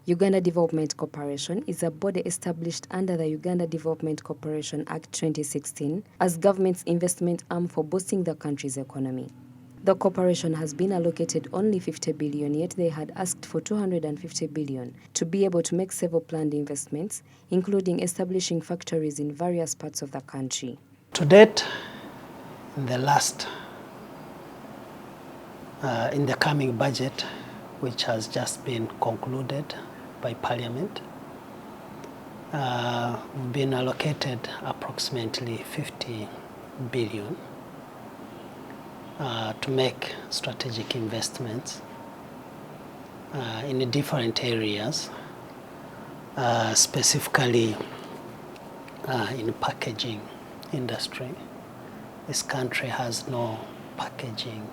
Uganda Development Corporation is a body established under the Uganda Development Corporation Act 2016 as government's investment arm for boosting the country's economy. The corporation has been allocated only 50 billion, yet they had asked for 250 billion to be able to make several planned investments, including establishing factories in various parts of the country. To date, in the coming budget, which has just been concluded by Parliament, we've been allocated approximately 50 billion to make strategic investments in different areas, specifically in packaging industry. This country has no packaging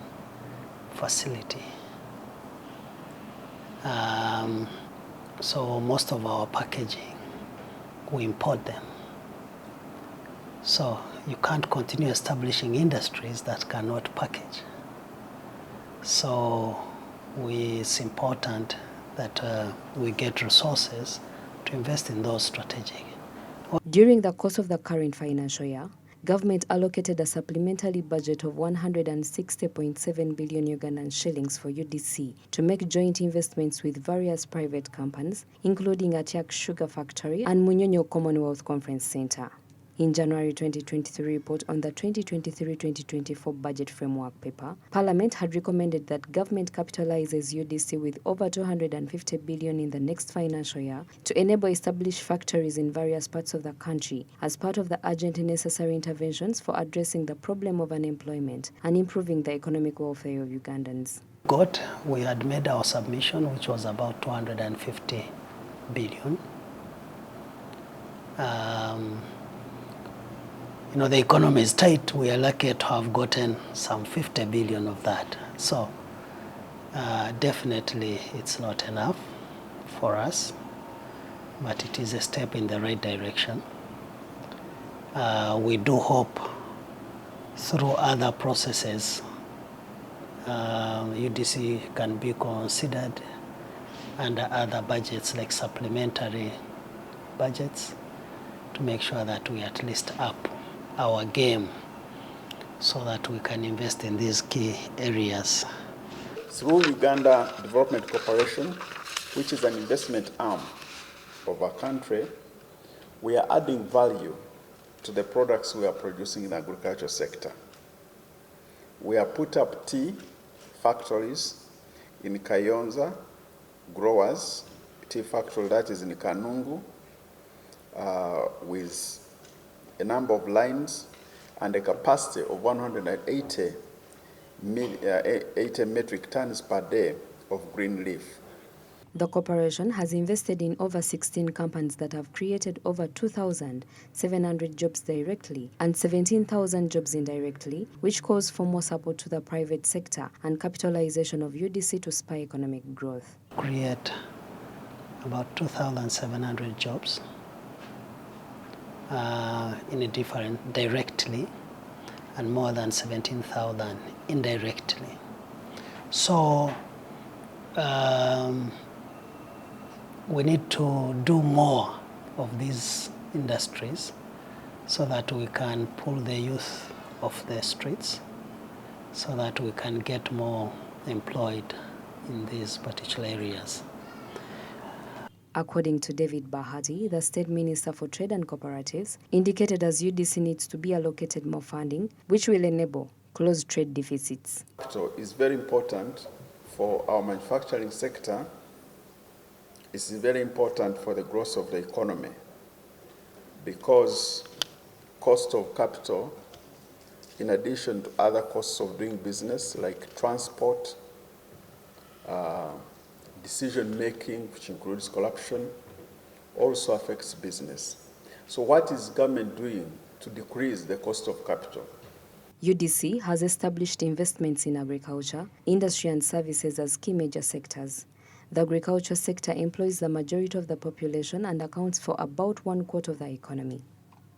facility. So most of our packaging, we import them. So you can't continue establishing industries that cannot package. So it's important that we get resources to invest in those strategic. During the course of the current financial year, government allocated a supplementary budget of 160.7 billion Ugandan shillings for UDC to make joint investments with various private companies, including Atiak Sugar Factory and Munyonyo Commonwealth Conference Center. In January 2023 report on the 2023-2024 budget framework paper, Parliament had recommended that government capitalizes UDC with over 250 billion in the next financial year to enable established factories in various parts of the country as part of the urgent and necessary interventions for addressing the problem of unemployment and improving the economic welfare of Ugandans. We had made our submission, which was about 250 billion. The economy is tight. We are lucky to have gotten some 50 billion of that. So definitely it's not enough for us, but it is a step in the right direction. We do hope through other processes, UDC can be considered under other budgets like supplementary budgets to make sure that we at least up our game so that we can invest in these key areas. Through Uganda Development Corporation, which is an investment arm of our country, we are adding value to the products we are producing in the agriculture sector. We have put up tea factories in Kayonza, growers, tea factory that is in Kanungu, with a number of lines and a capacity of 180 metric tons per day of green leaf. The corporation has invested in over 16 companies that have created over 2,700 jobs directly and 17,000 jobs indirectly, which calls for more support to the private sector and capitalization of UDC to spur economic growth. Create about 2,700 jobs in a different directly and more than 17,000 indirectly. So we need to do more of these industries so that we can pull the youth off the streets, so that we can get more employed in these particular areas. According to David Bahati, the State Minister for Trade and Cooperatives, indicated as UDC needs to be allocated more funding, which will enable close trade deficits. So it's very important for our manufacturing sector. It's very important for the growth of the economy because cost of capital, in addition to other costs of doing business like transport, decision-making, which includes corruption, also affects business. So what is government doing to decrease the cost of capital? UDC has established investments in agriculture, industry and services as key major sectors. The agriculture sector employs the majority of the population and accounts for about 1/4 of the economy.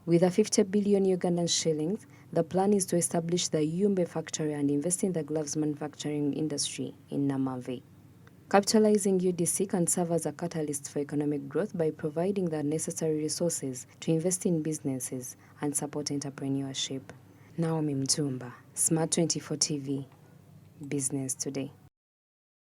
With a 50 billion Ugandan shillings, the plan is to establish the Yumbe factory and invest in the gloves manufacturing industry in Namave. Capitalizing UDC can serve as a catalyst for economic growth by providing the necessary resources to invest in businesses and support entrepreneurship. Naomi Mtumba, Smart 24 TV, Business Today.